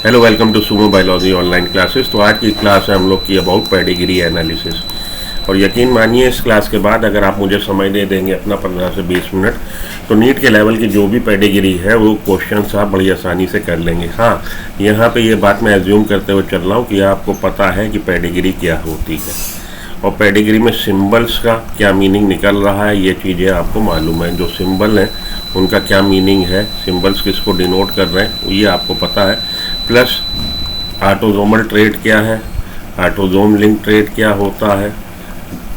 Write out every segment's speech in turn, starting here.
Hello, welcome to Sumo biology online classes. तो आज की क्लास है हम लोग की अबाउट पेडिग्री एनालिसिस। और यकीन मानिए इस क्लास के बाद अगर आप मुझे समय दे देंगे अपना 15 से 20 मिनट, तो नीट के लेवल की जो भी पेडिग्री है वो क्वेश्चंस आप बड़ी आसानी से कर लेंगे। हाँ, यहाँ पे ये बात मैं एज्यूम करते हुए चल रहा हूँ कि आपको पता है कि पेडिग्री क्या होती है और पेडिग्री में सिंबल्स का क्या मीनिंग निकल रहा है, ये चीज़ें आपको मालूम है। जो सिंबल हैं उनका क्या मीनिंग है, सिंबल्स किसको डिनोट कर रहे हैं ये आपको पता है। प्लस ऑटोसोमल ट्रेट क्या है, ऑटोसोम लिंक ट्रेट क्या होता है,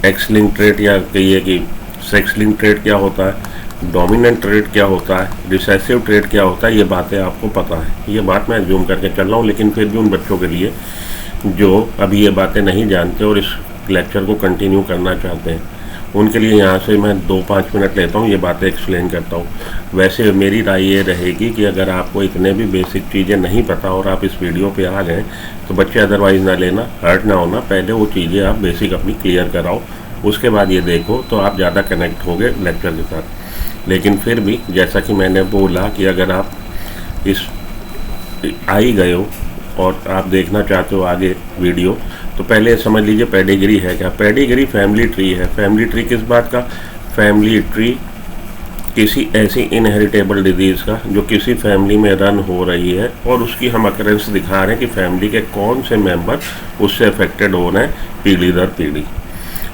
एक्स लिंक ट्रेट या कहिए कि सेक्स लिंक ट्रेट क्या होता है, डोमिनेंट ट्रेट क्या होता है, रिसेसिव ट्रेट क्या होता है, ये बातें आपको पता है। ये बात मैं जूम करके चल रहा हूँ, लेकिन फिर भी उन बच्चों के लिए जो अभी ये बातें नहीं जानते और इस लेक्चर को कंटिन्यू करना चाहते हैं, उनके लिए यहाँ से मैं 2-5 मिनट लेता हूँ, ये बातें एक्सप्लेन करता हूँ। वैसे मेरी राय ये रहेगी कि अगर आपको इतने भी बेसिक चीज़ें नहीं पता और आप इस वीडियो पे आ गए तो बच्चे अदरवाइज़ ना लेना, हर्ट ना होना। पहले वो चीज़ें आप बेसिक अपनी क्लियर कराओ, उसके बाद ये देखो तो आप ज़्यादा कनेक्ट होगे लेक्चर के साथ। लेकिन फिर भी जैसा कि मैंने बोला कि अगर आप इस आ ही गए हो और आप देखना चाहते हो आगे वीडियो, तो पहले समझ लीजिए पेडिग्री है क्या। पेडिग्री फैमिली ट्री है। फैमिली ट्री किस बात का? फैमिली ट्री किसी ऐसी इनहेरिटेबल डिजीज़ का जो किसी फैमिली में रन हो रही है और उसकी हम अकरेंस दिखा रहे हैं कि फैमिली के कौन से मेंबर उससे अफेक्टेड हो रहे हैं पीढ़ी दर पीढ़ी।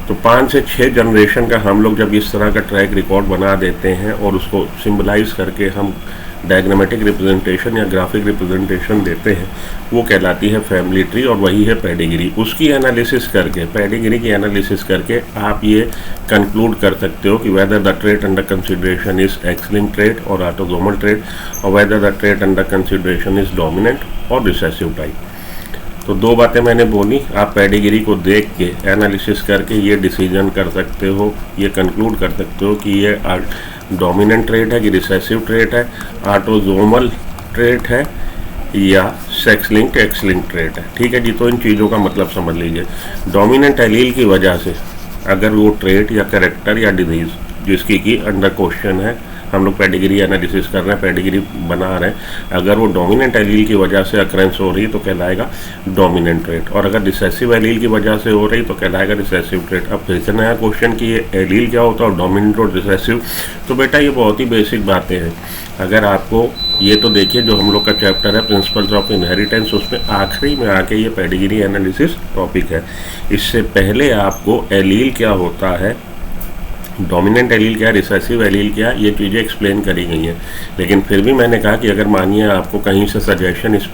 तो 5 से 6 जनरेशन का हम लोग जब इस तरह का ट्रैक रिकॉर्ड बना देते हैं और उसको सिंबलाइज करके हम डायग्रामेटिक रिप्रेजेंटेशन या ग्राफिक रिप्रेजेंटेशन देते हैं, वो कहलाती है फैमिली ट्री और वही है पेडिग्री। उसकी एनालिसिस करके, पेडिग्री की एनालिसिस करके आप ये कंक्लूड कर सकते हो कि whether the trait under consideration is x linked trait और ऑटोसोमल ट्रेट, और whether the trait under consideration is dominant और रिसेसिव टाइप। तो 2 बातें मैंने बोली, आप पेडिग्री को देख के एनालिसिस करके ये डिसीजन कर सकते हो, ये कंक्लूड कर सकते हो कि ये डोमिनेंट ट्रेट है कि रिसेसिव ट्रेट है, ऑटोसोमल ट्रेट है या sex linked x linked trait है। ठीक है जी। तो इन चीज़ों का मतलब समझ लीजिए। डोमिनेंट एलील की वजह से अगर वो ट्रेट या कैरेक्टर या डिजीज़ जिसकी कि अंडर क्वेश्चन है, हम लोग पेडिग्री एनालिसिस कर रहे हैं, पेडिग्री बना रहे हैं, अगर वो डोमिनेंट एलील की वजह से अक्रेंस हो रही तो कहलाएगा डोमिनेंट ट्रेट, और अगर रिसेसिव एलील की वजह से हो रही तो कहलाएगा रिसेसिव ट्रेट। अब फिर से नया क्वेश्चन कि ये एलील क्या होता है और डोमिनेंट और रिसेसिव, तो बेटा ये बहुत ही बेसिक बातें हैं। अगर आपको ये तो देखिए जो हम लोग का चैप्टर है प्रिंसिपल्स ऑफ इनहेरिटेंस, उसमें आखिरी में आके ये पेडिग्री एनालिसिस टॉपिक है। इससे पहले आपको एलील क्या होता है, डोमिनेंट एलील क्या, रिसेसिव एलील क्या, ये चीज़ें एक्सप्लेन करी गई हैं। लेकिन फिर भी मैंने कहा कि अगर मानिए आपको कहीं से सजेशन इस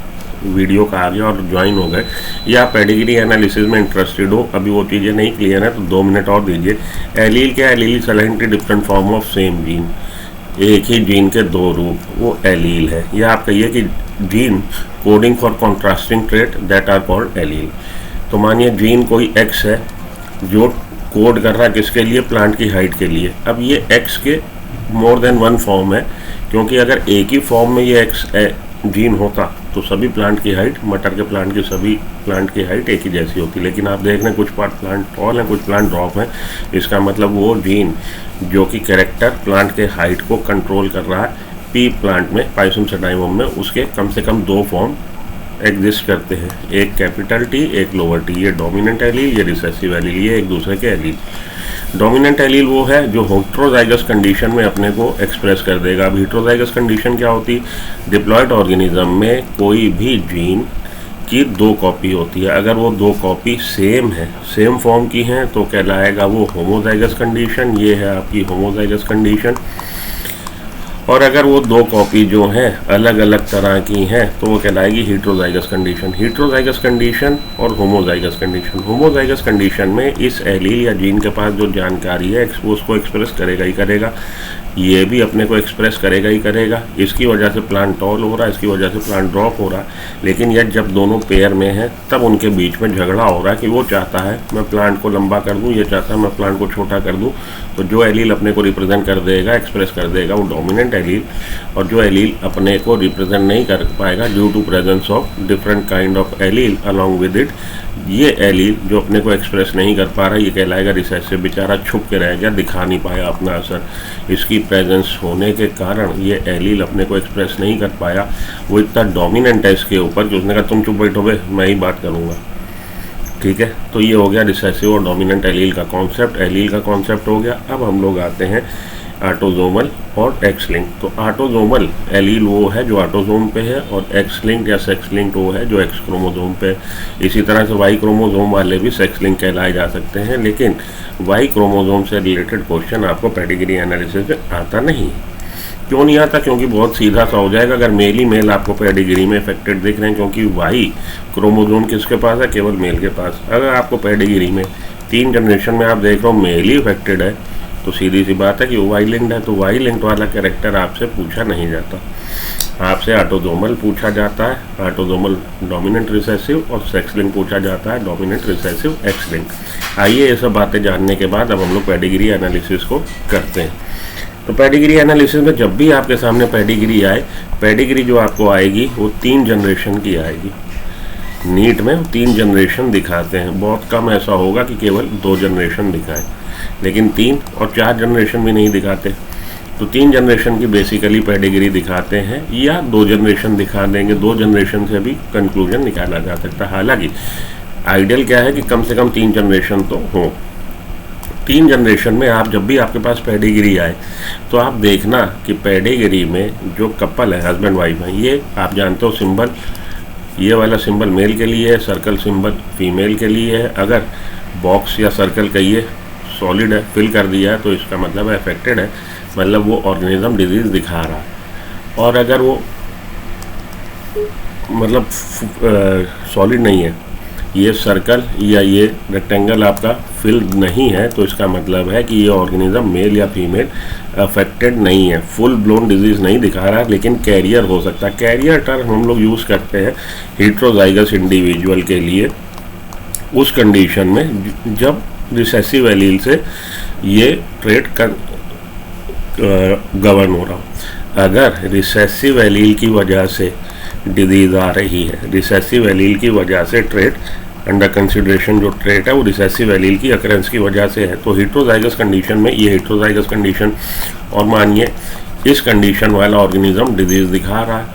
वीडियो का आ गया और ज्वाइन हो गए या आप पेडिग्री एनालिसिस में इंटरेस्टेड हो, अभी वो चीज़ें नहीं क्लियर है तो 2 मिनट और दीजिए। एलील क्या? Allele is aligned to different form of same gene, एक ही जीन के 2 रूप, वो एलील है। या आप कहिए कि gene coding for contrasting trait that are called allele. तो मानिए जीन कोई एक्स है जो कोड कर रहा है किसके लिए? प्लांट की हाइट के लिए। अब ये एक्स के मोर देन 1 फॉर्म है, क्योंकि अगर एक ही फॉर्म में ये एक्स जीन होता तो सभी प्लांट की हाइट, मटर के प्लांट की सभी प्लांट की हाइट एक ही जैसी होती। लेकिन आप देख रहे हैं कुछ प्लांट टॉल हैं, कुछ प्लांट ड्रॉप हैं। इसका मतलब वो जीन जो कि कैरेक्टर प्लांट के हाइट को कंट्रोल कर रहा है, पी प्लांट में, पाइसम सेडाइमम में उसके कम से कम 2 फॉर्म एग्जिस्ट करते हैं, एक कैपिटल टी, एक लोअर टी। ये डोमिनेंट एलील, ये रिसेसिव एलील, ये एक दूसरे के एलील। डोमिनेंट एलील वो है जो हेटेरोजाइगस कंडीशन में अपने को एक्सप्रेस कर देगा। अब हेटेरोजाइगस कंडीशन क्या होती? डिप्लॉयड ऑर्गेनिज्म में कोई भी जीन की 2 कॉपी होती है। अगर वो 2 कॉपी सेम है, सेम फॉर्म की हैं, तो कहलाएगा वो होमोजाइगस कंडीशन। ये है आपकी होमोजाइगस कंडीशन। और अगर वो 2 कॉपी जो हैं अलग अलग तरह की हैं तो वो कहलाएगी हेटेरोजाइगस कंडीशन। हेटेरोजाइगस कंडीशन और होमोजाइगस कंडीशन। होमोजाइगस कंडीशन में इस एलील या जीन के पास जो जानकारी है वो उसको एक्सप्रेस करेगा ही करेगा, ये भी अपने को एक्सप्रेस करेगा ही करेगा। इसकी वजह से प्लांट टॉल हो रहा है, इसकी वजह से प्लांट ड्रॉप हो रहा है। लेकिन यह जब दोनों पेयर में है तब उनके बीच में झगड़ा हो रहा है कि वो चाहता है मैं प्लांट को लंबा कर दूं, ये चाहता है मैं प्लांट को छोटा कर दूं। तो जो एलील अपने को रिप्रेजेंट कर देगा, एक्सप्रेस कर देगा, वो डोमिनेंट एलील, और जो एलील अपने को रिप्रेजेंट नहीं कर पाएगा due to presence of different kind of allele along with it, ये एलील जो अपने को एक्सप्रेस नहीं कर पा रहा, ये कहलाएगा रिसेसिव। बेचारा छुप के रह गया, दिखा नहीं पाया अपना असर। इसकी प्रेजेंस होने के कारण ये एलील अपने को एक्सप्रेस नहीं कर पाया। वो इतना डोमिनेंट है इसके ऊपर कि उसने कहा तुम चुप बैठो बे, मैं ही बात करूँगा। ठीक है, तो ये हो गया रिसेसिव और डोमिनेंट एलील का कॉन्सेप्ट। एलील का कॉन्सेप्ट हो गया। अब हम लोग आते हैं ऑटोसोमल और एक्स लिंक। तो ऑटोसोमल एलील वो है जो ऑटोसोम पे है, और एक्स लिंक या सेक्स लिंक वो है जो एक्स क्रोमोसोम पे है। इसी तरह से वाई क्रोमोसोम वाले भी सेक्स लिंक कहलाए जा सकते हैं, लेकिन वाई क्रोमोसोम से रिलेटेड क्वेश्चन आपको पेडिग्री एनालिसिस में आता नहीं। क्यों नहीं आता? क्योंकि बहुत सीधा सा हो जाएगा। अगर मेल ही मेल आपको पेडिग्री में अफेक्टेड दिख रहे हैं, क्योंकि वाई क्रोमोसोम किसके पास है? केवल मेल के पास। अगर आपको पेडिग्री में 3 जनरेशन में आप देख रहे हो मेल ही अफेक्टेड है, तो सीधी सी बात है कि वो वाई लिंक्ड है। तो वाई लिंक्ड वाला कैरेक्टर आपसे पूछा नहीं जाता, आपसे ऑटोसोमल पूछा जाता है, ऑटोसोमल डोमिनेंट रिसेसिव, और सेक्स लिंक पूछा जाता है, डोमिनेंट रिसेसिव एक्स लिंक। आइए ये सब बातें जानने के बाद अब हम लोग पेडिग्री एनालिसिस को करते हैं। तो पेडिग्री एनालिसिस में जब भी आपके सामने पेडिग्री आए, पेडिग्री जो आपको आएगी वो 3 जनरेशन की आएगी। नीट में 3 जनरेशन दिखाते हैं, बहुत कम ऐसा होगा कि केवल 2 जनरेशन दिखाएं, लेकिन 3 और 4 जनरेशन भी नहीं दिखाते। तो 3 जनरेशन की बेसिकली पेडिग्री दिखाते हैं, या 2 जनरेशन दिखा देंगे। 2 जनरेशन से भी कंक्लूजन निकाला जा सकता है। हालांकि आइडियल क्या है कि कम से कम 3 जनरेशन तो हो। 3 जनरेशन में आप जब भी आपके पास पेडिग्री आए तो आप देखना कि पेडिग्री में जो कपल है, हस्बैंड वाइफ है, ये आप जानते हो सिंबल, ये वाला सिंबल मेल के लिए है, सर्कल सिंबल फीमेल के लिए है। अगर बॉक्स या सर्कल कहिए सॉलिड है, फिल कर दिया है, तो इसका मतलब है अफेक्टेड है, मतलब वो ऑर्गेनिज्म डिजीज दिखा रहा है। और अगर वो मतलब सॉलिड नहीं है, ये सर्कल या ये रेक्टेंगल आपका फिल नहीं है, तो इसका मतलब है कि ये ऑर्गेनिज्म मेल या फीमेल अफेक्टेड नहीं है, फुल ब्लोन डिजीज नहीं दिखा रहा, लेकिन कैरियर हो सकता है। कैरियर टर्म हम लोग यूज़ करते हैं हेटेरोजाइगस इंडिविजुअल के लिए, उस कंडीशन में जब रिसेसिव एलील से ये ट्रेट गवर्न हो रहा हो। अगर रिसेसिव एलील की वजह से डिजीज आ रही है, रिसेसिव एलील की वजह से ट्रेट अंडर कंसिडरेशन जो ट्रेट है वो रिसेसिव एलील की अकरेंस की वजह से है, तो हेटेरोजाइगस कंडीशन में ये हेटेरोजाइगस कंडीशन, और मानिए इस कंडीशन वाला ऑर्गेनिज्म डिजीज दिखा रहा है,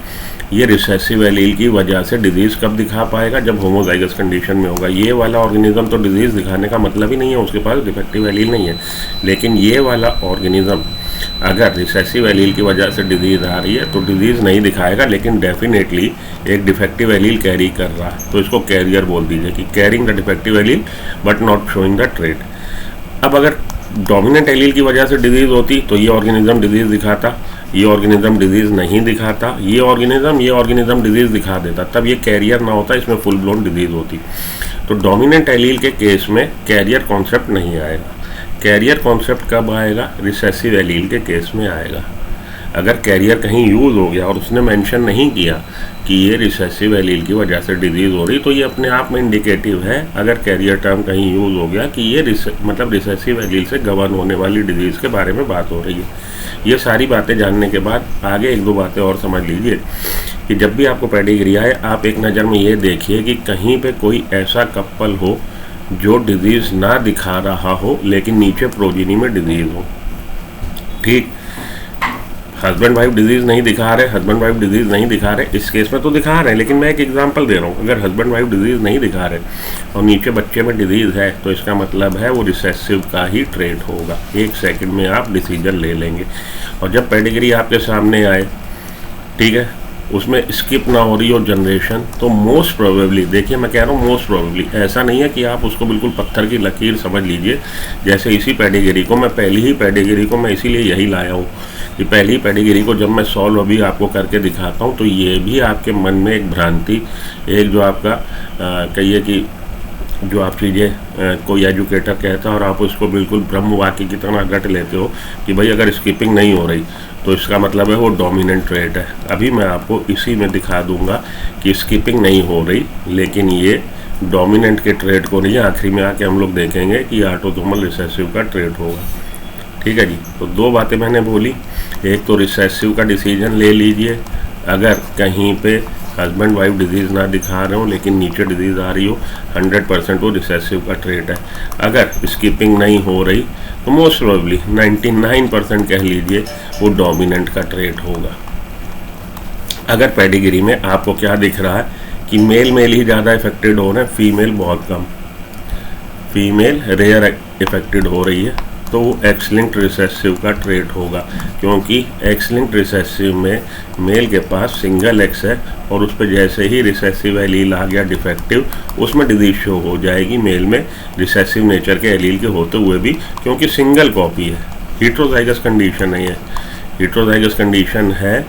ये रिसेसिव एलील की वजह से डिजीज कब दिखा पाएगा? जब होमोजाइगस कंडीशन में होगा। ये वाला ऑर्गेनिज्म तो डिजीज दिखाने का मतलब ही नहीं है, उसके पास डिफेक्टिव एलील नहीं है, लेकिन ये वाला ऑर्गेनिज्म अगर रिसेसिव एलील की वजह से डिजीज आ रही है तो डिजीज नहीं दिखाएगा, लेकिन डेफिनेटली एक डिफेक्टिव एलील कैरी कर रहा है, तो इसको कैरियर बोल दीजिए कि carrying the defective allele but not showing the trait. अब अगर डोमिनेंट एलील की वजह से डिजीज होती तो ये ऑर्गेनिज्म डिजीज दिखाता, ये ऑर्गेनिज्म डिजीज नहीं दिखाता, ये ऑर्गेनिज्म डिजीज दिखा देता, तब ये कैरियर ना होता, इसमें फुल ब्लोन डिजीज होती। तो डोमिनेंट एलील के केस में कैरियर कॉन्सेप्ट नहीं आएगा। कैरियर कॉन्सेप्ट कब आएगा? रिसेसिव एलील के केस में आएगा। अगर कैरियर कहीं यूज़ हो गया और उसने मेंशन नहीं किया कि ये रिसेसिव एलील की वजह से डिजीज़ हो रही, तो ये अपने आप में इंडिकेटिव है। अगर कैरियर टर्म कहीं यूज़ हो गया कि ये मतलब रिसेसिव एलील से गवर्न होने वाली डिजीज़ के बारे में बात हो रही है। ये सारी बातें जानने के बाद आगे 1-2 बातें और समझ लीजिए कि जब भी आपको पेडिग्री आए, आप एक नज़र में ये देखिए कि कहीं पे कोई ऐसा कपल हो जो डिजीज़ ना दिखा रहा हो, लेकिन नीचे प्रोजिनी में डिजीज़ हो। ठीक, हस्बैंड वाइफ डिजीज़ नहीं दिखा रहे, हस्बैंड वाइफ डिजीज़ नहीं दिखा रहे, इस केस में तो दिखा रहे हैं, लेकिन मैं एक एग्जांपल दे रहा हूँ। अगर हस्बैंड वाइफ डिजीज़ नहीं दिखा रहे और नीचे बच्चे में डिजीज़ है, तो इसका मतलब है वो रिसेसिव का ही ट्रेट होगा। 1 सेकंड में आप डिसीजन ले लेंगे। और जब पेडिग्री आपके सामने आए, ठीक है, उसमें स्किप ना हो रही हो जनरेशन, तो मोस्ट प्रोबेबली, देखिए मैं कह रहा हूँ मोस्ट प्रोबेबली, ऐसा नहीं है कि आप उसको बिल्कुल पत्थर की लकीर समझ लीजिए। जैसे इसी पेडिग्री को मैं पहली ही पेडिग्री को मैं इसीलिए यही लाया हूँ कि पहली पेडिग्री को जब मैं सॉल्व अभी आपको करके दिखाता हूँ, तो ये भी आपके मन में एक भ्रांति, एक जो आपका कहिए कि जो आप चीज़ें कोई एजुकेटर कहता है और आप उसको बिल्कुल ब्रह्म वाक्य की तरह रट लेते हो कि भाई अगर स्किपिंग नहीं हो रही तो इसका मतलब है वो डोमिनेंट ट्रेट है। अभी मैं आपको इसी में दिखा दूंगा कि स्किपिंग नहीं हो रही, लेकिन ये डोमिनेंट के ट्रेट को नहीं, आखिरी में आके हम लोग देखेंगे कि ऑटोसोमल रिसेसिव का ट्रेट होगा। ठीक है जी। तो 2 बातें मैंने बोली, एक तो रिसेसिव का डिसीजन ले लीजिए, अगर कहीं पे हस्बैंड वाइफ डिजीज़ ना दिखा रहे हो लेकिन नीचे डिजीज़ आ रही हो, 100% वो रिसेसिव का ट्रेट है। अगर स्किपिंग नहीं हो रही तो मोस्ट प्रोबेबली 99% कह लीजिए वो डोमिनेंट का ट्रेट होगा। अगर पेडिग्री में आपको क्या दिख रहा है कि मेल ही ज़्यादा इफेक्टेड हो रहे हैं, फीमेल बहुत कम, फीमेल रेयर इफेक्टेड हो रही है, तो वो एक्स लिंक्ड रिसेसिव का ट्रेट होगा, क्योंकि एक्स लिंक्ड रिसेसिव में मेल के पास सिंगल एक्स है और उस पर जैसे ही रिसेसिव एलील आ गया डिफेक्टिव, उसमें डिजीज शो हो जाएगी मेल में रिसेसिव नेचर के एलील के होते हुए भी, क्योंकि सिंगल कॉपी है। हेटेरोजाइगस कंडीशन है, ये हेटेरोजाइगस कंडीशन है।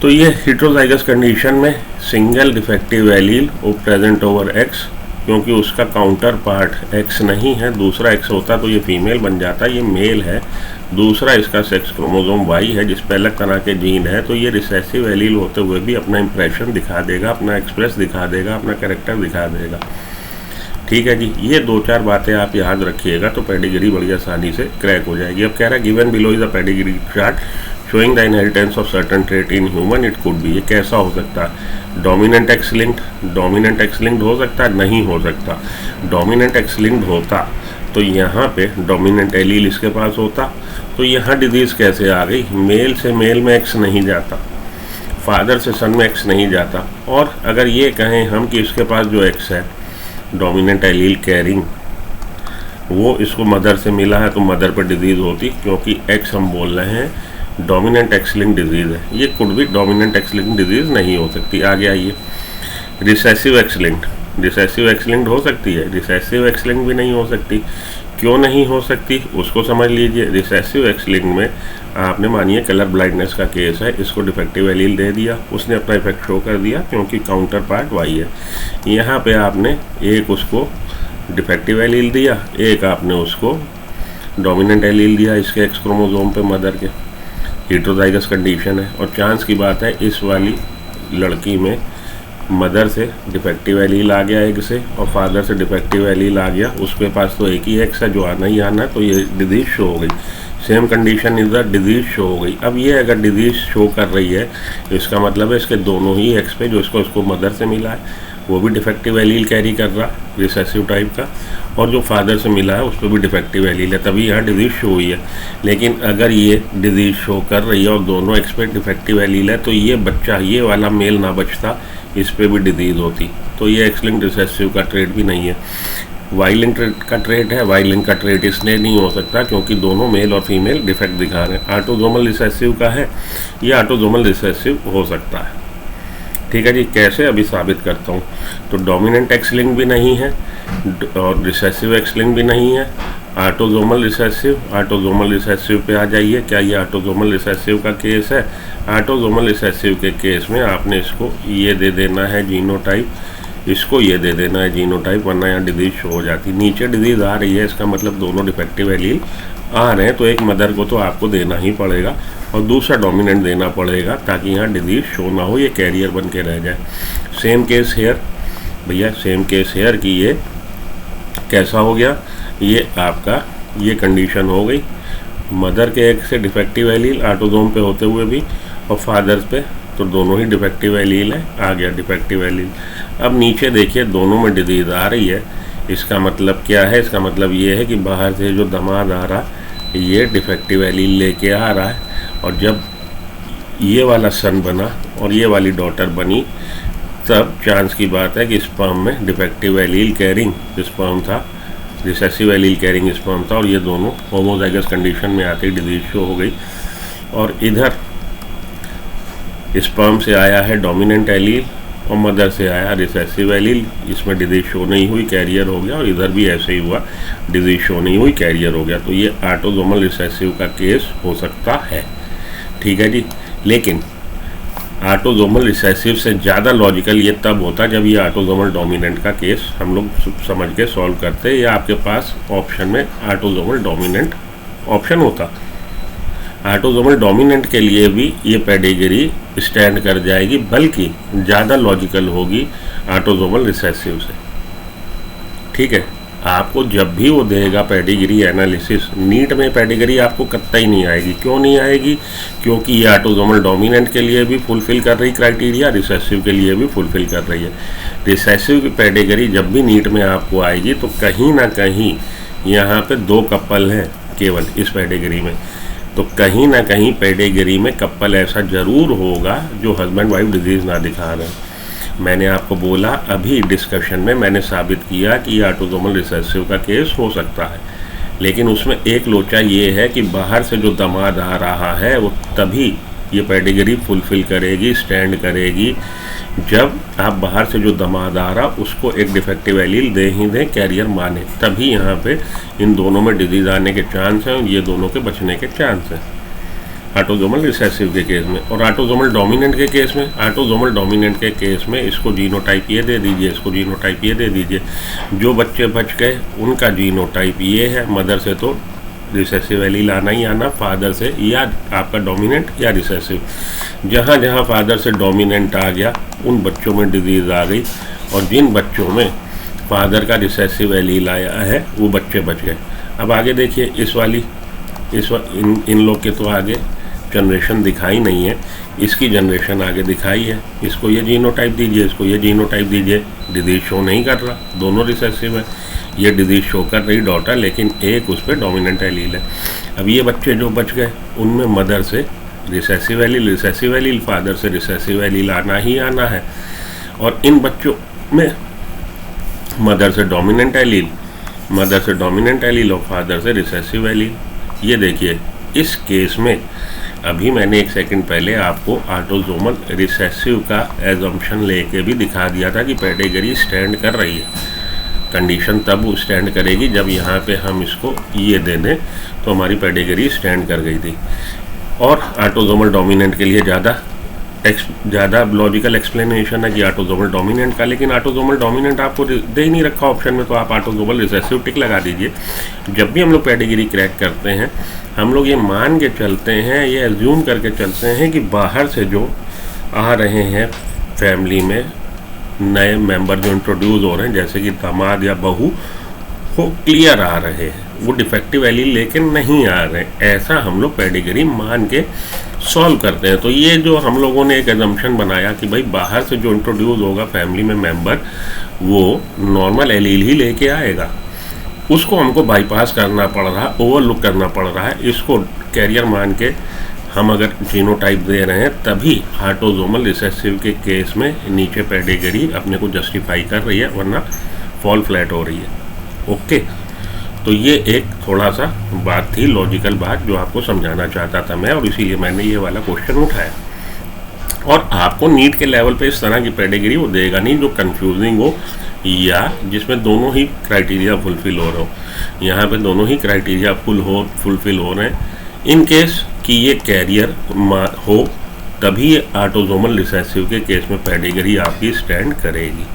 तो ये हेटेरोजाइगस कंडीशन में सिंगल डिफेक्टिव एलील वो प्रेजेंट ओवर एक्स, क्योंकि उसका काउंटर पार्ट एक्स नहीं है, दूसरा एक्स होता तो ये फीमेल बन जाता, ये मेल है। दूसरा इसका सेक्स क्रोमोसोम वाई है जिस पर अलग तरह के जीन है, तो ये रिसेसिव एलील होते हुए भी अपना इंप्रेशन दिखा देगा, अपना एक्सप्रेस दिखा देगा, अपना कैरेक्टर दिखा देगा। ठीक है जी, ये 2-4 बातें आप याद रखिएगा तो पेडिग्री बड़ी आसानी से क्रैक हो जाएगी। अब कह रहा है given below is a pedigree chart showing the inheritance of certain trait in human, it could be. ये कैसा हो सकता है? Dominant x linked, dominant x linked हो सकता है? नहीं हो सकता। डोमिनेंट एक्स लिंक्ड होता तो यहाँ पे डोमिनेंट एलील इसके पास होता, तो यहाँ डिजीज़ कैसे आ गई? मेल से मेल में एक्स नहीं जाता, फादर से सन में एक्स नहीं जाता। और अगर ये कहें हम कि इसके पास जो एक्स है डोमिनेंट एलील कैरिंग, वो इसको मदर से मिला है तो मदर पर डिजीज़ होती, क्योंकि एक्स हम बोल रहे हैं डोमिनेंट एक्स लिंक्ड डिजीज़ है। ये कुड भी डोमिनेंट एक्स लिंक्ड डिजीज़ नहीं हो सकती। आगे आइए, recessive x linked, recessive x linked हो सकती है? रिसेसिव एक्स लिंक्ड भी नहीं हो सकती। क्यों नहीं हो सकती उसको समझ लीजिए। रिसेसिव एक्स लिंक्ड में आपने मानिए कलर ब्लाइंडनेस का केस है, इसको डिफेक्टिव एलील दे दिया, उसने अपना इफेक्ट शो कर दिया क्योंकि काउंटर पार्ट वाई है। यहाँ पे आपने एक उसको डिफेक्टिव एलील दिया, एक आपने उसको डोमिनेंट एलील दिया इसके एक्स क्रोमोसोम पे मदर के। हेटेरोजाइगस कंडीशन है और चांस की बात है इस वाली लड़की में मदर से डिफेक्टिव एलील आ गया एक से और फादर से डिफेक्टिव एलील आ गया, उसके पास तो एक ही एक्स है जो आना ही आना, तो ये डिजीज शो हो गई। Same condition is the disease show हो गई। अब ये अगर डिजीज शो कर रही है तो इसका मतलब है इसके दोनों ही एक्स पे जो इसको मदर से मिला है वो भी डिफेक्टिव एलील कैरी कर रहा है रिसेसिव टाइप का, और जो फादर से मिला है उस पर भी डिफेक्टिव एलील है, तभी यहाँ डिजीज शो हुई है। लेकिन अगर ये डिजीज शो कर रही है और दोनों एक्स पे डिफेक्टिव एलील है तो ये बच्चा, ये वाला मेल ना बचता, इस पे भी डिजीज़ होती, तो ये एक्स लिंक्ड रिसेसिव का ट्रेट भी नहीं है। वाई लिंक्ड का ट्रेट है, वाई लिंक्ड का ट्रेट इसलिए नहीं हो सकता क्योंकि दोनों मेल और फीमेल डिफेक्ट दिखा रहे हैं। ऑटोसोमल रिसेसिव का है, ये ऑटोसोमल रिसेसिव हो सकता है। ठीक है जी, कैसे अभी साबित करता हूँ। तो डोमिनेंट एक्स लिंक भी नहीं है और रिसेसिव एक्स लिंक भी नहीं है, ऑटोसोमल रिसेसिव। ऑटोसोमल रिसेसिव पे आ जाइए, क्या ये ऑटोसोमल रिसेसिव का केस है? ऑटोसोमल रिसेसिव के केस में आपने इसको ये दे देना है जीनोटाइप, इसको ये दे देना है जीनोटाइप, वरना यहाँ डिजीज शो हो जाती। नीचे डिजीज आ रही है, इसका मतलब दोनों डिफेक्टिव एलील आ रहे हैं, तो एक मदर को तो आपको देना ही पड़ेगा और दूसरा डोमिनेंट देना पड़ेगा ताकि यहाँ डिजीज शो ना हो, ये कैरियर बन के रह जाए। सेम केस हेयर भैया, सेम केस हेयर की ये कैसा हो गया? ये आपका ये कंडीशन हो गई, मदर के एक से डिफेक्टिव एलील ऑटोसोम पे होते हुए भी और फादर्स पे तो दोनों ही डिफेक्टिव एलील है, आ गया डिफेक्टिव एलील। अब नीचे देखिए दोनों में डिजीज़ आ रही है, इसका मतलब क्या है? इसका मतलब ये है कि बाहर से जो दामाद आ रहा ये डिफेक्टिव एलील लेके आ रहा है, और जब ये वाला सन बना और ये वाली डॉटर बनी तब चांस की बात है कि स्पर्म में डिफेक्टिव एलील कैरिंग स्पर्म था, रिसेसिव एलील कैरिंग स्पर्म था, और ये दोनों होमोजाइगस कंडीशन में आते ही डिजीज शो हो गई। और इधर स्पर्म से आया है डोमिनेंट एलील और मदर से आया रिसेसिव एलील, इसमें डिजीज शो नहीं हुई, कैरियर हो गया, और इधर भी ऐसे ही हुआ, डिजीज शो नहीं हुई, कैरियर हो गया। तो ये ऑटोसोमल रिसेसिव का केस हो सकता है। ठीक है जी, लेकिन ऑटोसोमल रिसेसिव से ज़्यादा लॉजिकल ये तब होता जब ये ऑटोसोमल डोमिनेंट का केस हम लोग समझ के सॉल्व करते, या आपके पास ऑप्शन में ऑटोसोमल डोमिनेंट ऑप्शन होता। ऑटोसोमल डोमिनेंट के लिए भी ये पेडिग्री स्टैंड कर जाएगी, बल्कि ज़्यादा लॉजिकल होगी ऑटोसोमल रिसेसिव से। ठीक है, आपको जब भी वो देगा पेडिग्री एनालिसिस, नीट में पेडिग्री आपको कतई नहीं आएगी। क्यों नहीं आएगी? क्योंकि ये ऑटोसोमल डोमिनेंट के लिए भी फुलफिल कर रही क्राइटेरिया, रिसेसिव के लिए भी फुलफिल कर रही है। रिसेसिव की पेडिग्री जब भी नीट में आपको आएगी तो कहीं ना कहीं यहाँ पे 2 कपल हैं केवल इस पेडिग्री में, तो कहीं ना कहीं पेडिग्री में कपल ऐसा ज़रूर होगा जो हस्बैंड वाइफ डिजीज़ ना दिखा रहे हैं। मैंने आपको बोला अभी डिस्कशन में, मैंने साबित किया कि ऑटोसोमल रिसेसिव का केस हो सकता है, लेकिन उसमें एक लोचा ये है कि बाहर से जो दामाद आ रहा है वो तभी ये पेडिग्री फुलफिल करेगी, स्टैंड करेगी, जब आप बाहर से जो दामाद आ रहा उसको एक डिफेक्टिव एलील दे ही दें, कैरियर माने, तभी यहाँ पे इन दोनों में डिजीज़ आने के चांस हैं और ये दोनों के बचने के चांस हैं ऑटोसोमल रिसेसिव के केस में। और ऑटोसोमल डोमिनेंट के केस में, ऑटोसोमल डोमिनेंट के केस में इसको जीनोटाइप ये दे दीजिए, इसको जीनोटाइप ये दे दीजिए। जो बच्चे बच गए उनका जीनोटाइप ये है, मदर से तो रिसेसिव एलील आना ही आना, फादर से या आपका डोमिनेंट या रिसेसिव। जहाँ जहाँ फादर से डोमिनेंट आ गया उन बच्चों में डिजीज़ आ गई, और जिन बच्चों में फादर का रिसेसिव एलील आया है वो बच्चे बच गए। अब आगे देखिए इस वाली इन लोग के तो आगे जनरेशन दिखाई नहीं है, इसकी जनरेशन आगे दिखाई है। इसको ये जीनोटाइप दीजिए, इसको ये जीनोटाइप दीजिए, डिजीज शो नहीं कर रहा, दोनों रिसेसिव है। ये डिजीज शो कर रही डॉटर, लेकिन एक उस पर डोमिनेंट एलील है। अब ये बच्चे जो बच गए उनमें मदर से रिसेसिव एलील, फादर से रिसेसिव एलील आना ही आना है। और इन बच्चों में मदर से डोमिनेंट एलील और फादर से रिसेसिव एलील। ये देखिए इस केस में अभी मैंने 1 सेकंड पहले आपको ऑटोसोमल रिसेसिव का एजम्पशन लेके भी दिखा दिया था कि पेडिग्री स्टैंड कर रही है। कंडीशन तब स्टैंड करेगी जब यहाँ पे हम इसको ये दे दें, तो हमारी पेडिग्री स्टैंड कर गई थी। और ऑटोसोमल डोमिनेंट के लिए ज़्यादा लॉजिकल एक्सप्लेनेशन है कि ऑटोसोमल डोमिनेंट का, लेकिन ऑटोसोमल डोमिनेंट आपको दे ही नहीं रखा ऑप्शन में, तो आप ऑटोसोमल रिसेसिव टिक लगा दीजिए। जब भी हम लोग पेडिग्री क्रैक करते हैं हम लोग ये मान के चलते हैं, ये एज्यूम करके चलते हैं कि बाहर से जो आ रहे हैं फैमिली में नए मेंबर जो इंट्रोड्यूस हो रहे हैं, जैसे कि दामाद या बहू, वो क्लियर आ रहे हैं, वो डिफेक्टिव एलील लेकिन नहीं आ रहे, ऐसा हम लोग पेडिग्री मान के सॉल्व करते हैं। तो ये जो हम लोगों ने एक एजम्पशन बनाया कि भाई बाहर से जो इंट्रोड्यूस होगा फैमिली में मेंबर वो नॉर्मल एलील ही लेके आएगा, उसको हमको बाईपास करना पड़ रहा है, ओवरलुक करना पड़ रहा है। इसको कैरियर मान के हम अगर जीनोटाइप दे रहे हैं तभी ऑटोसोमल रिसेसिव के केस में नीचे पेडिग्री अपने को जस्टिफाई कर रही है, वरना फॉल फ्लैट हो रही है। ओके, तो ये एक थोड़ा सा बात थी, लॉजिकल बात, जो आपको समझाना चाहता था मैं, और इसीलिए मैंने ये वाला क्वेश्चन उठाया। और आपको नीट के लेवल पे इस तरह की पेडिग्री वो देगा नहीं जो कंफ्यूजिंग हो या जिसमें दोनों ही क्राइटेरिया फुलफिल हो रहे हो। यहाँ पे दोनों ही क्राइटेरिया फुलफिल हो रहे हैं। इन केस कि ये कैरियर हो तभी ये ऑटोसोमल रिसेसिव के केस में पेडिग्री आपकी स्टैंड करेगी।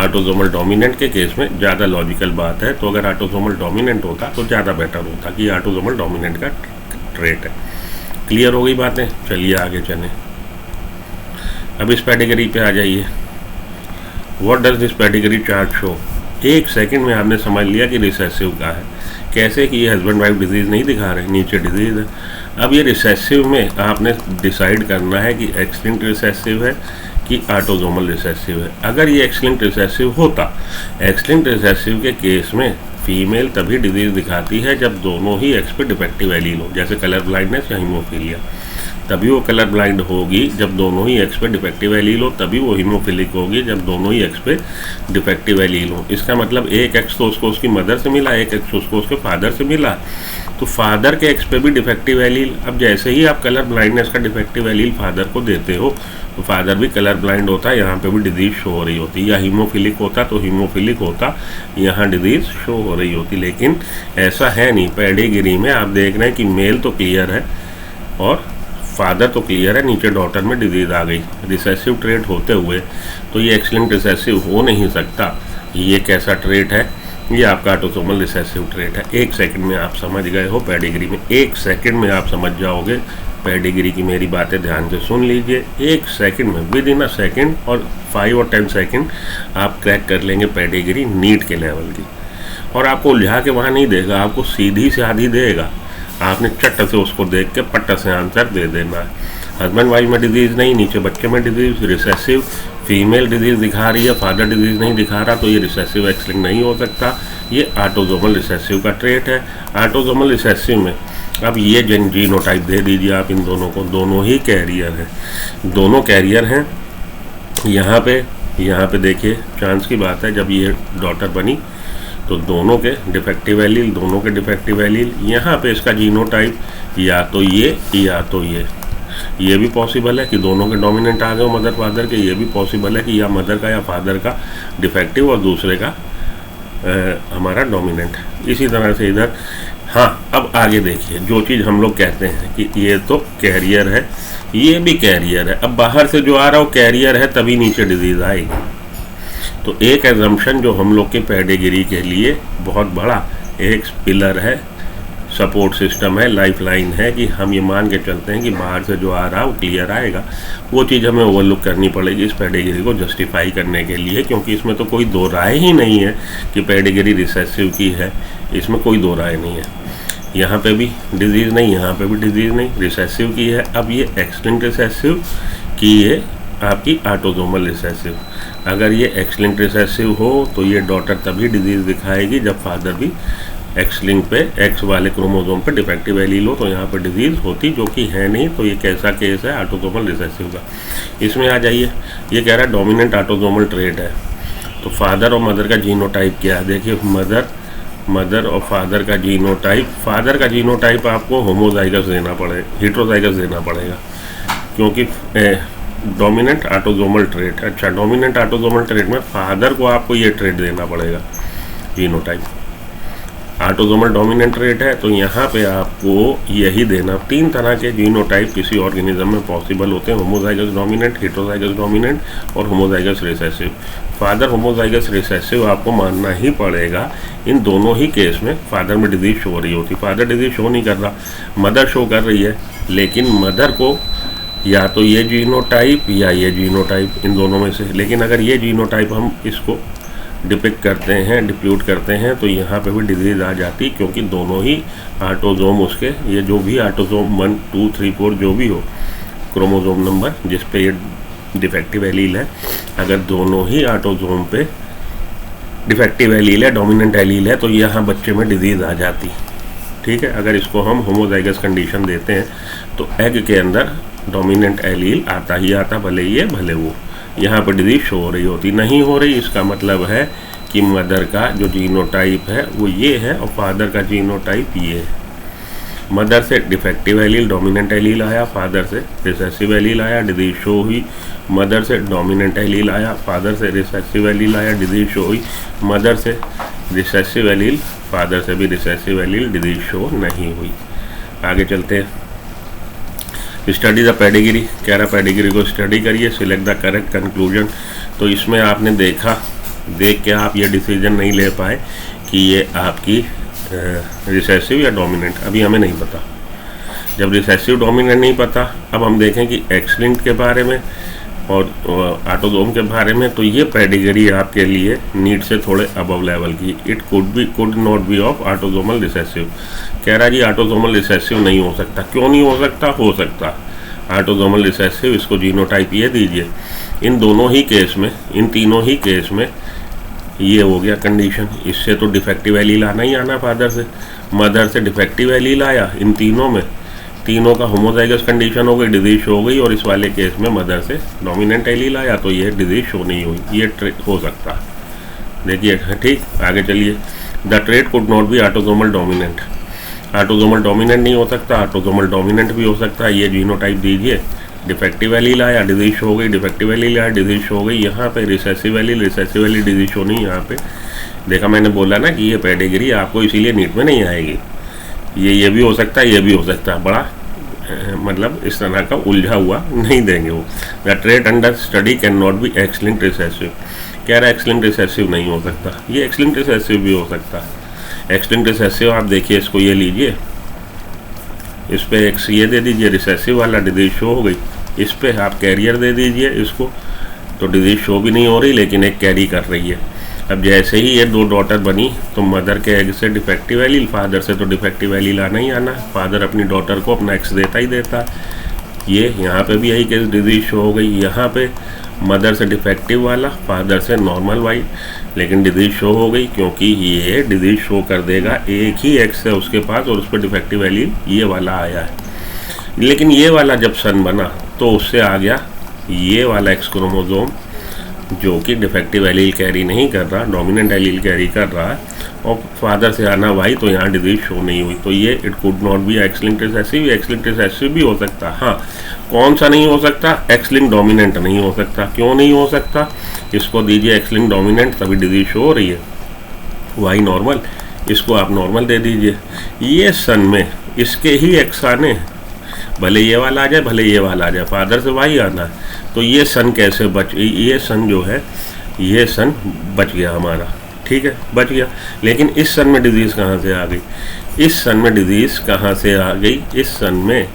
ऑटोसोमल डोमिनेंट के केस में ज़्यादा लॉजिकल बात है, तो अगर ऑटोसोमल डोमिनेंट होता तो ज़्यादा बेटर होता कि ऑटोसोमल डोमिनेंट का ट्रेट है। क्लियर हो गई बातें? चलिए आगे चलें। अब इस पेडिग्री पे आ जाइए। What does this pedigree chart show? 1 second में आपने समझ लिया कि रिसेसिव का है। कैसे कि ये हस्बैंड वाइफ डिजीज़ नहीं दिखा रहे, नीचे डिजीज़ है। अब ये रिसेसिव में आपने डिसाइड करना है कि एक्सलिंक्ट रिसेसिव है कि ऑटोसोमल रिसेसिव है। अगर ये एक्सलिंक्ट रिसेसिव होता, एक्सलिंक्ट रिसेसिव के केस में फीमेल तभी डिजीज़ दिखाती है जब दोनों ही एक्स पे डिफेक्टिव एलील हो, जैसे कलर ब्लाइंडनेस या हीमोफीलिया। तभी वो कलर ब्लाइंड होगी जब दोनों ही एक्स पे डिफेक्टिव एलील हो, तभी वो हीमोफिलिक होगी जब दोनों ही एक्स पे डिफेक्टिव एलील हो। इसका मतलब एक एक्स तो उसको उसकी मदर से मिला, एक एक्स उसको उसके फादर से मिला, तो फादर के एक्स पे भी डिफेक्टिव एलील। अब जैसे ही आप कलर ब्लाइंडनेस का डिफेक्टिव एलील फादर को देते हो तो फादर भी कलर ब्लाइंड होता, यहाँ पे भी डिजीज शो हो रही होती, या हीमोफिलिक होता तो हीमोफिलिक होता, यहाँ डिजीज शो हो रही होती। लेकिन ऐसा है नहीं। पेडिग्री में आप देख रहे हैं कि मेल तो क्लियर है और फादर तो क्लियर है, नीचे डॉटर में डिजीज़ आ गई। रिसेसिव ट्रेट होते हुए तो ये एक्सलिंक्ट रिसेसिव हो नहीं सकता। ये कैसा ट्रेट है? ये आपका ऑटोसोमल रिसेसिव ट्रेट है। 1 सेकंड में आप समझ गए हो पेडिग्री में, 1 सेकंड में आप समझ जाओगे पेडिग्री की। मेरी बातें ध्यान से सुन लीजिए, 1 सेकंड में, विद इन अ सेकंड और 5 और 10 सेकंड आप क्रैक कर लेंगे पेडिग्री नीट के लेवल की। और आपको उलझा के वहाँ नहीं देगा, आपको सीधी से आधी देगा, आपने चट से उसको देख के पट्ट से आंसर दे देना है। हस्बैंड वाइफ में डिजीज़ नहीं, नीचे बच्चे में डिजीज़, रिसेसिव फीमेल डिजीज़ दिखा रही है, फादर डिजीज़ नहीं दिखा रहा, तो ये रिसेसिव एक्स लिंक नहीं हो सकता, ये ऑटोसोमल रिसेसिव का ट्रेट है। ऑटोसोमल रिसेसिव में अब ये जीनोटाइप दे दीजिए आप इन दोनों को, दोनों ही कैरियर हैं, दोनों कैरियर हैं। यहाँ पे देखिए चांस की बात है, जब ये डॉटर बनी तो दोनों के डिफेक्टिव एलील, दोनों के डिफेक्टिव एलील। यहाँ पे इसका जीनोटाइप या तो ये या तो ये भी पॉसिबल है कि दोनों के डोमिनेंट आ गए मदर फादर के, ये भी पॉसिबल है कि या मदर का या फादर का डिफेक्टिव और दूसरे का हमारा डोमिनेंट। इसी तरह से इधर, हाँ अब आगे देखिए, जो चीज़ हम लोग कहते हैं कि ये तो कैरियर है, ये भी कैरियर है, अब बाहर से जो आ रहा हो कैरियर है, तभी नीचे डिजीज़ आएगी। तो एक एजम्पशन जो हम लोग के पेडिग्री के लिए बहुत बड़ा एक पिलर है, सपोर्ट सिस्टम है, लाइफ लाइन है, कि हम ये मान के चलते हैं कि बाहर से जो आ रहा है वो क्लियर आएगा। वो चीज़ हमें ओवरलुक करनी पड़ेगी इस पेडिग्री को जस्टिफाई करने के लिए, क्योंकि इसमें तो कोई दो राय ही नहीं है कि पेडिग्री रिसेसिव की है, इसमें कोई दो राय नहीं है। यहाँ पे भी डिजीज़ नहीं, यहाँ पे भी डिजीज़ नहीं, रिसेसिव की है। अब ये एक्स-लिंक्ड रिसेसिव की है आपकी ऑटोसोमल रिसेसिव। अगर ये एक्स-लिंक्ड रिसेसिव हो तो ये डॉटर तभी डिजीज़ दिखाएगी जब फादर भी एक्स लिंक पे, एक्स वाले क्रोमोसोम पे डिफेक्टिव एलील हो, तो यहाँ पे डिजीज़ होती, जो कि है नहीं। तो ये कैसा केस है ऑटोसोमल रिसेसिव का। इसमें आ जाइए, ये कह रहा है डोमिनेंट ऑटोसोमल ट्रेट है, तो फादर और मदर का जीनोटाइप क्या है। देखिए मदर और फादर का जीनोटाइप आपको होमोजाइगस देना पड़ेगा, हेटेरोजाइगस देना पड़ेगा, क्योंकि डोमिनेंट ऑटोसोमल ट्रेट। अच्छा, डोमिनेंट ऑटोसोमल ट्रेट में फादर को आपको ये ट्रेट देना पड़ेगा, जीनोटाइप। ऑटोसोमल डोमिनेंट ट्रेट है तो यहाँ पे आपको यही देना। 3 तरह के जीनोटाइप किसी ऑर्गेनिज्म में पॉसिबल होते हैं, होमोजाइगस डोमिनेंट, हेटेरोजाइगस डोमिनेंट और homozygous recessive. Father homozygous recessive आपको मानना ही पड़ेगा। इन दोनों ही केस में फादर में डिजीज शो हो रही होती, फादर डिजीज शो नहीं कर रहा, मदर शो कर रही है, लेकिन मदर को या तो ये जीनोटाइप या ये जीनोटाइप, इन दोनों में से। लेकिन अगर ये जीनोटाइप हम इसको डिपिक्ट करते हैं, डिप्यूट करते हैं, तो यहाँ पे भी डिजीज़ आ जाती, क्योंकि दोनों ही ऑटोसोम उसके, ये जो भी ऑटोसोम 1, 2, 3, 4 जो भी हो क्रोमोसोम नंबर जिस पे ये डिफेक्टिव एलील है, अगर दोनों ही ऑटोसोम पे डिफेक्टिव एलील है, डोमिनेंट एलील है, तो यहाँ बच्चे में डिजीज़ आ जाती। ठीक है, अगर इसको हम होमोजाइगस कंडीशन देते हैं तो एग के अंदर डोमिनेंट एलील आता ही आता, भले ये भले वो। यहाँ पर डिजीज शो हो रही होती, नहीं हो रही, इसका मतलब है कि मदर का जो जीनोटाइप है वो ये है और फादर का जीनोटाइप ये है। मदर से डिफेक्टिव एलील डोमिनेंट एलील आया, फादर से रिसेसिव एलील आया, डिजीज शो हुई। मदर से डोमिनेंट एलील आया, फादर से रिसेसिव एलील आया, डिजीज शो हुई। मदर से रिसेसिव एलील, फादर से भी रिसेसिव एलील, डिजीज शो नहीं हुई। आगे चलते हैं। स्टडी द पेडिग्री, कह रहा पेडिग्री को स्टडी करिए, सिलेक्ट द करेक्ट कंक्लूजन। तो इसमें आपने देख के आप ये डिसीजन नहीं ले पाए कि ये आपकी रिसेसिव या डोमिनेंट, अभी हमें नहीं पता। जब रिसेसिव डोमिनेंट नहीं पता, अब हम देखें कि एक्स लिंक्ड के बारे में और ऑटोसोम के बारे में, तो ये पेडिग्री आपके लिए नीड से थोड़े अबव लेवल की। It could not be of autosomal recessive. कह रहा जी ऑटोसोमल रिसेसिव नहीं हो सकता। क्यों नहीं हो सकता? हो सकता ऑटोसोमल रिसेसिव, इसको जीनोटाइप ये दीजिए। इन दोनों ही केस में, इन तीनों ही केस में ये हो गया कंडीशन। इससे तो डिफेक्टिव एलील आना ही आना, फादर से, मदर से डिफेक्टिव एलील आया, इन तीनों में तीनों का होमोजाइगस कंडीशन हो गई, डिजीज शो हो गई। और इस वाले केस में मदर से डोमिनेंट एलील आया, तो ये डिजीज शो नहीं हुई, ये हो सकता। देखिए ठीक, आगे चलिए। The trait could not be autosomal dominant. Autosomal dominant नहीं हो सकता, ऑटोसोमल डोमिनेंट भी हो सकता है। ये जीनोटाइप दीजिए, डिफेक्टिव एलील आया, डिजीज शो हो गई, डिफेक्टिव एलील आया, डिजीज शो हो गई। यहाँ पे रिसेसिव एलील डिजीज शो नहीं। यहाँ पे देखा, मैंने बोला ना कि ये पेडिग्री आपको इसीलिए नीट में नहीं आएगी। ये भी हो सकता है, ये भी हो सकता है, बड़ा मतलब इस तरह का उलझा हुआ नहीं देंगे वो। The trait under study can not be x linked recessive. कह रहा है एक्स लिंक्ड रिसेसिव नहीं हो सकता, ये एक्स लिंक्ड रिसेसिव भी हो सकता है। एक्स लिंक्ड रिसेसिव आप देखिए, इसको ये लीजिए, इस पर एक्स ये दे दीजिए, रिसेसिव वाला डिजीज शो हो गई। इस पर आप कैरियर दे दीजिए इसको, तो डिजीज शो भी नहीं हो रही लेकिन एक कैरी कर रही है। अब जैसे ही ये दो डॉटर बनी तो मदर के एग से डिफेक्टिव एलील, फादर से तो डिफेक्टिव एलील आना ही आना। फादर अपनी डॉटर को अपना एक्स देता ही देता। ये यहाँ पे भी यही केस डिजीज शो हो गई। यहाँ पे मदर से डिफेक्टिव वाला, फादर से नॉर्मल वाइट, लेकिन डिजीज शो हो गई क्योंकि ये डिजीज शो कर देगा एक ही एक्स है उसके पास और उस पर डिफेक्टिव एलील ये वाला आया है। लेकिन ये वाला जब सन बना तो उससे आ गया ये वाला एक्स क्रोमोजोम जो कि डिफेक्टिव एलील कैरी नहीं कर रहा, डोमिनेंट एलील कैरी कर रहा है, और फादर से आना वाई, तो यहाँ डिजीज शो नहीं हुई। तो ये it could not be x linked recessive. X linked recessive भी हो सकता, हाँ कौन सा नहीं हो सकता, एक्स लिंक्ड डोमिनेंट नहीं हो सकता। क्यों नहीं हो सकता, इसको दीजिए एक्स लिंक्ड डोमिनेंट, तभी डिजीज शो हो रही है। वाई नॉर्मल, इसको आप नॉर्मल दे दीजिए। ये सन में इसके ही एक्स आने, भले ये वाला आ जाए भले ये वाला आ जाए, फादर से वाई आना है, तो ये सन कैसे ये सन जो है ये सन बच गया हमारा, ठीक है बच गया। लेकिन इस सन में डिजीज़ कहाँ से आ गई, इस सन में डिजीज़ कहाँ से आ गई, इस सन में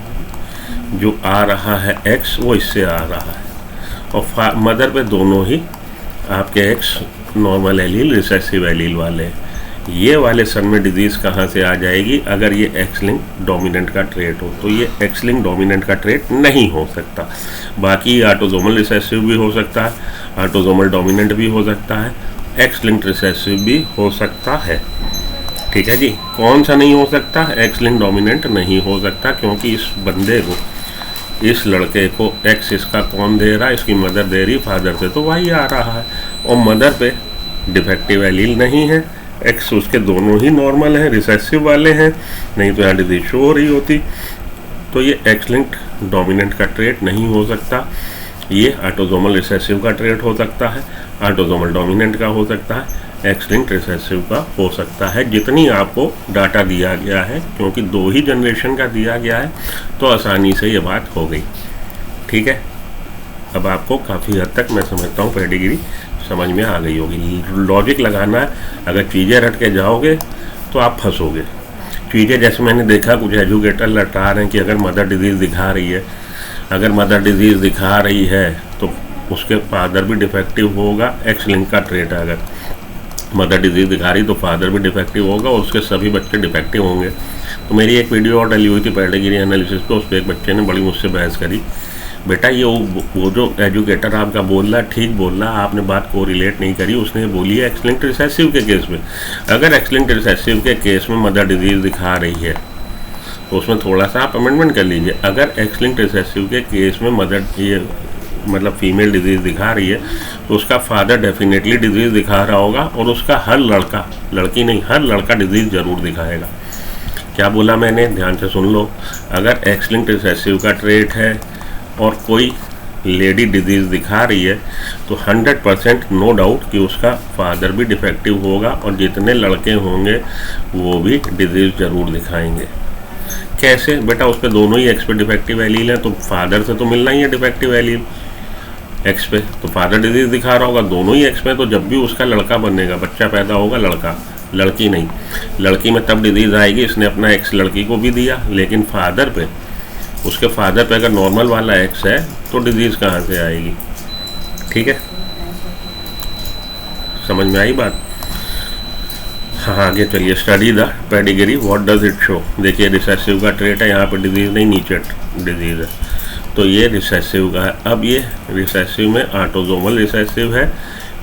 जो आ रहा है एक्स वो इससे आ रहा है, और मदर पे दोनों ही आपके x normal allele recessive allele वाले हैं। ये वाले सन में डिजीज़ कहाँ से आ जाएगी, अगर ये एक्स लिंक डोमिनेंट का ट्रेट हो, तो ये एक्स लिंक डोमिनेंट का ट्रेट नहीं हो सकता। बाकी ऑटोसोमल रिसेसिव भी हो सकता है, ऑटोसोमल डोमिनेंट भी हो सकता है, एक्स लिंक रिसेसिव भी हो सकता है, ठीक है जी। कौन सा नहीं हो सकता, एक्स लिंक डोमिनेंट नहीं हो सकता, क्योंकि इस बंदे को, इस लड़के को एक्स इसका कौन दे रहा है, इसकी मदर दे रही, फादर से तो वही आ रहा है, और मदर पे डिफेक्टिव एलील नहीं है, एक्स उसके दोनों ही नॉर्मल हैं, रिसेसिव वाले हैं, नहीं तो यहाँ डिजीज शो हो रही होती। तो ये एक्स लिंक्ड डोमिनेंट का ट्रेट नहीं हो सकता, ये ऑटोसोमल रिसेसिव का ट्रेट हो सकता है, ऑटोसोमल डोमिनेंट का हो सकता है, एक्स लिंक्ड रिसेसिव का हो सकता है। जितनी आपको डाटा दिया गया है, क्योंकि 2 ही जनरेशन का दिया गया है, तो आसानी से ये बात हो गई, ठीक है। अब आपको काफ़ी हद तक मैं समझता हूँ पेडिग्री समझ में आ गई होगी। लॉजिक लगाना है, अगर चीज़ें रट के जाओगे तो आप फंसोगे। चीज़ें जैसे मैंने देखा कुछ एजुकेटर लटा रहे हैं कि अगर मदर डिजीज़ दिखा रही है, अगर मदर डिजीज़ दिखा रही है तो उसके फादर भी डिफेक्टिव होगा, एक्स लिंक का ट्रेट है। अगर मदर डिजीज़ दिखा रही तो फादर भी डिफेक्टिव होगा और उसके सभी बच्चे डिफेक्टिव होंगे। तो मेरी एक वीडियो और डली हुई थी पेडिग्री एनालिसिस पे, उस पर एक बच्चे ने बड़ी मुझसे बहस करी, बेटा ये वो जो एजुकेटर आपका बोल रहा है ठीक बोल रहा है, आपने बात को रिलेट नहीं करी। उसने बोली है एक्स लिंक्ड रिसेसिव के केस में, अगर एक्स लिंक्ड रिसेसिव के केस में मदर डिजीज़ दिखा रही है तो उसमें थोड़ा सा आप अमेंडमेंट कर लीजिए। अगर एक्स लिंक्ड रिसेसिव के केस में मदर ये मतलब फीमेल डिजीज़ दिखा रही है तो उसका फादर डेफिनेटली डिजीज़ दिखा रहा होगा, और उसका हर लड़का, लड़की नहीं हर लड़का डिजीज़ ज़रूर दिखाएगा। क्या बोला मैंने, ध्यान से सुन लो। अगर एक्स लिंक्ड रिसेसिव का ट्रेट है और कोई लेडी डिजीज़ दिखा रही है तो 100% नो डाउट कि उसका फादर भी डिफेक्टिव होगा, और जितने लड़के होंगे वो भी डिजीज़ ज़रूर दिखाएंगे। कैसे बेटा, उस पर दोनों ही एक्स पे डिफेक्टिव एलील है, तो फादर से तो मिलना ही है डिफेक्टिव एलील एक्स पे, तो फादर डिजीज़ दिखा रहा होगा दोनों ही एक्स पे, तो जब भी उसका लड़का बनेगा, बच्चा पैदा होगा लड़का, लड़की नहीं। लड़की में तब डिजीज़ आएगी, इसने अपना एक्स लड़की को भी दिया, लेकिन फादर पे, उसके फादर पे अगर नॉर्मल वाला एक्स है तो डिजीज़ कहाँ से आएगी, ठीक है। समझ में आई बात। हाँ आगे चलिए। Study the pedigree, what does it show. देखिए रिसेसिव का ट्रेट है, यहाँ पे डिजीज़ नहीं, नीचे डिजीज़ है, तो ये रिसेसिव का है। अब ये रिसेसिव में ऑटोसोमल रिसेसिव है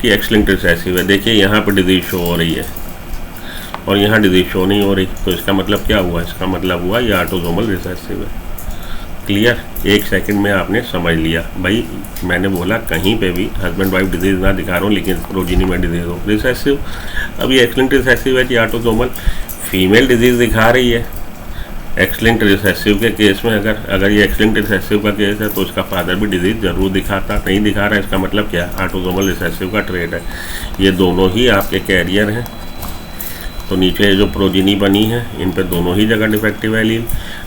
कि एक्स लिंक्ड रिसेसिव है। देखिए यहाँ पे डिजीज़ शो हो रही है और यहाँ डिजीज़ शो नहीं हो रही, तो इसका मतलब क्या हुआ, इसका मतलब हुआ ये ऑटोसोमल रिसेसिव है। क्लियर, 1 सेकंड में आपने समझ लिया। भाई मैंने बोला कहीं पे भी हस्बैंड वाइफ डिजीज़ ना दिखा रहा हूँ, लेकिन प्रोजिनी में डिजीज़ हो, रिसेसिव। अब ये एक्स लिंक्ड रिसेसिव है कि ऑटोसोमल, फीमेल डिजीज़ दिखा रही है। एक्स लिंक्ड रिसेसिव के केस में अगर ये एक्स लिंक्ड रिसेसिव का केस है तो उसका फादर भी डिजीज़ ज़रूर दिखाता, नहीं दिखा रहा है, इसका मतलब क्या है, ऑटोसोमल रिसेसिव का ट्रेट है। ये दोनों ही आपके कैरियर हैं, तो नीचे जो प्रोजिनी बनी है इन पे दोनों ही जगह डिफेक्टिव एलील।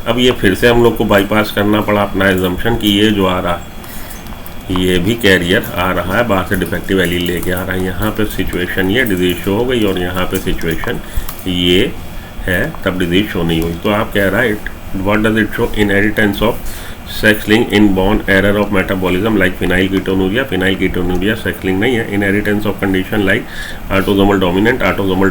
अब ये फिर से हम लोग को बाईपास करना पड़ा अपना एजम्पशन कि ये जो आ रहा है ये भी कैरियर आ रहा है, बाहर से डिफेक्टिव एलील लेके आ रहा है। यहाँ पे सिचुएशन ये डिजीज शो हो गई और यहाँ पे सिचुएशन ये है, तब डिजीज शो नहीं हुई। तो आप कह रहा है what does it show, inheritance of sex link in born error of metabolism like phenyl ketonuria sex link नहीं है। Inheritance of condition like autosomal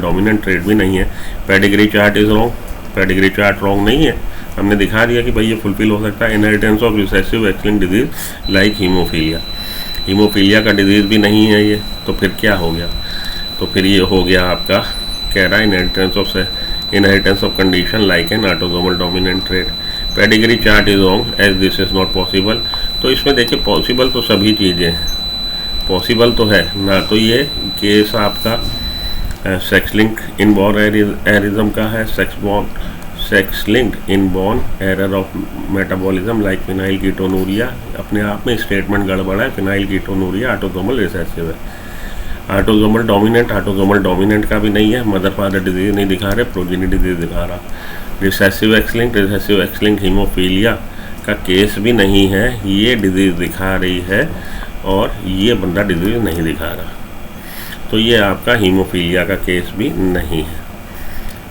dominant trait भी नहीं है। Pedigree chart is wrong, pedigree chart wrong नहीं है, हमने दिखा दिया कि भाई ये फुलफिल हो सकता है। Inheritance of recessive x linked disease like haemophilia का डिजीज़ भी नहीं है ये, तो फिर क्या हो गया? तो फिर ये हो गया आपका, कह रहा है inheritance of condition like an autosomal dominant trait. Pedigree chart is wrong as this is not possible. तो इसमें देखिए पॉसिबल तो सभी चीज़ें पॉसिबल तो है ना, तो ये केस आपका सेक्स लिंक इन बॉर्न एरिज्म का है, sex linked in born error of metabolism like phenyl ketonuria, अपने आप में स्टेटमेंट गड़बड़ है। फिनाइल कीटोनूरिया ऑटोसोमल रिसेसिव है। ऑटोसोमल डोमिनेंट का भी नहीं है, मदर फादर डिजीज नहीं दिखा रहे, प्रोजेनी डिजीज दिखा रहा। रिसेसिव एक्स लिंक्ड हीमोफीलिया का केस भी नहीं है, ये डिजीज दिखा रही है और ये बंदा डिजीज नहीं दिखा रहा, तो ये आपका हीमोफीलिया का केस भी नहीं है।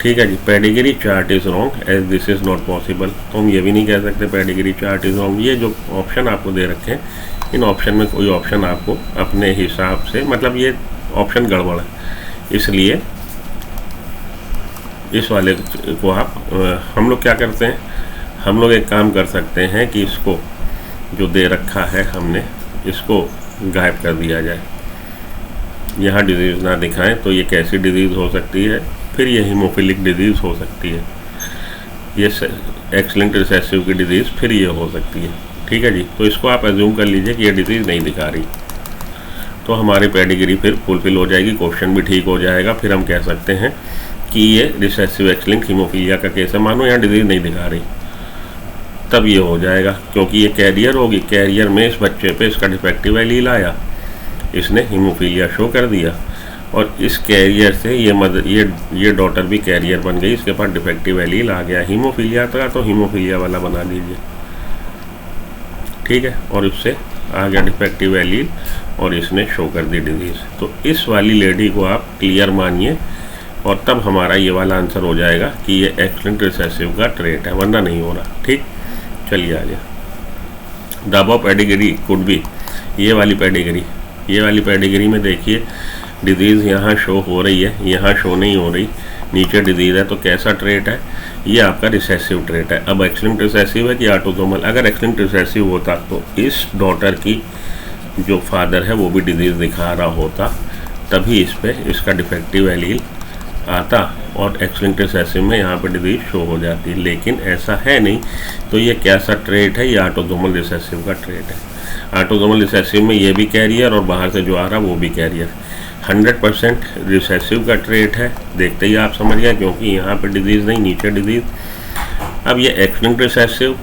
ठीक है जी। Pedigree chart is wrong as this is not possible, तो हम ये भी नहीं कह सकते पेडिग्री चार्ट इज़ रॉन्ग। ये जो ऑप्शन आपको दे रखे हैं, इन ऑप्शन में कोई ऑप्शन आपको अपने हिसाब से, मतलब ये ऑप्शन गड़बड़ है, इसलिए इस वाले को आप हम लोग क्या करते हैं, हम लोग एक काम कर सकते हैं कि इसको जो दे रखा है हमने, इसको गायब कर दिया जाए, यहाँ डिजीज़ ना दिखाएं। तो ये कैसी डिजीज़ हो सकती है? फिर ये हीमोफिलिक डिजीज़ हो सकती है, ये एक्स लिंक्ड रिसेसिव की डिजीज़ फिर ये हो सकती है। ठीक है जी। तो इसको आप एज्यूम कर लीजिए कि ये डिजीज़ नहीं दिखा रही, तो हमारी पेडिग्री फिर फुलफिल हो जाएगी, क्वेश्चन भी ठीक हो जाएगा। फिर हम कह सकते हैं कि ये रिसेसिव एक्स लिंक्ड हीमोफीलिया का केस है। मानो यहाँ डिजीज़ नहीं दिखा रही, तब ये हो जाएगा, क्योंकि ये कैरियर होगी, कैरियर में इस बच्चे पे इसका डिफेक्टिव एलील आया, इसने हीमोफीलिया शो कर दिया, और इस कैरियर से ये डॉटर भी कैरियर बन गई, इसके पास डिफेक्टिव एलील आ गया हीमोफीलिया का, तो हीमोफीलिया वाला बना दीजिए। ठीक है। और उससे आ गया डिफेक्टिव एलील और इसने शो कर दी डिजीज़। तो इस वाली लेडी को आप क्लियर मानिए, और तब हमारा ये वाला आंसर हो जाएगा कि ये एक्स लिंक्ड रिसेसिव का ट्रेट है, वरना नहीं हो रहा। ठीक, चलिए आगे। The above pedigree could be, ये वाली पेडिग्री में देखिए डिजीज़ यहाँ शो हो रही है, यहाँ शो नहीं हो रही, नीचे डिजीज़ है, तो कैसा ट्रेट है? ये आपका रिसेसिव ट्रेट है। अब एक्स लिंक्ड रिसेसिव है कि ऑटोसोमल? अगर एक्स लिंक्ड रिसेसिव होता तो इस डॉटर की जो फादर है वो भी डिजीज़ दिखा रहा होता, तभी इस पे इसका डिफेक्टिव एलील आता और एक्स लिंक्ड रिसेसिव में यहाँ पे डिजीज़ शो हो जाती, लेकिन ऐसा है नहीं। तो ये कैसा ट्रेट है? ये ऑटोसोमल रिसेसिव का ट्रेट है। ऑटोसोमल रिसेसिव में ये भी कैरियर और बाहर से जो आ रहा वो भी कैरियर, 100% रिसेसिव का ट्रेट है। देखते ही आप समझ गए, क्योंकि यहाँ पे डिजीज़ नहीं, नीचे डिजीज़। अब ये एक्स लिंक्ड रिसेसिव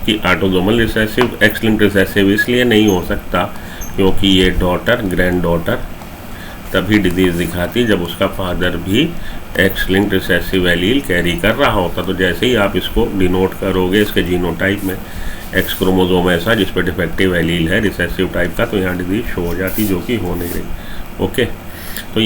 कि autosomal recessive, x linked recessive इसलिए नहीं हो सकता क्योंकि ये डॉटर, ग्रैंड डॉटर तभी डिजीज़ दिखाती जब उसका फादर भी x linked recessive allele carry कर रहा होता। तो जैसे ही आप इसको डिनोट करोगे इसके जीनोटाइप में, एक्स क्रोमोसोम ऐसा जिस पर डिफेक्टिव एलील है रिसेसिव टाइप का, तो यहाँ डिजीज़ शो हो जाती, जो कि हो नहीं रही। ओके।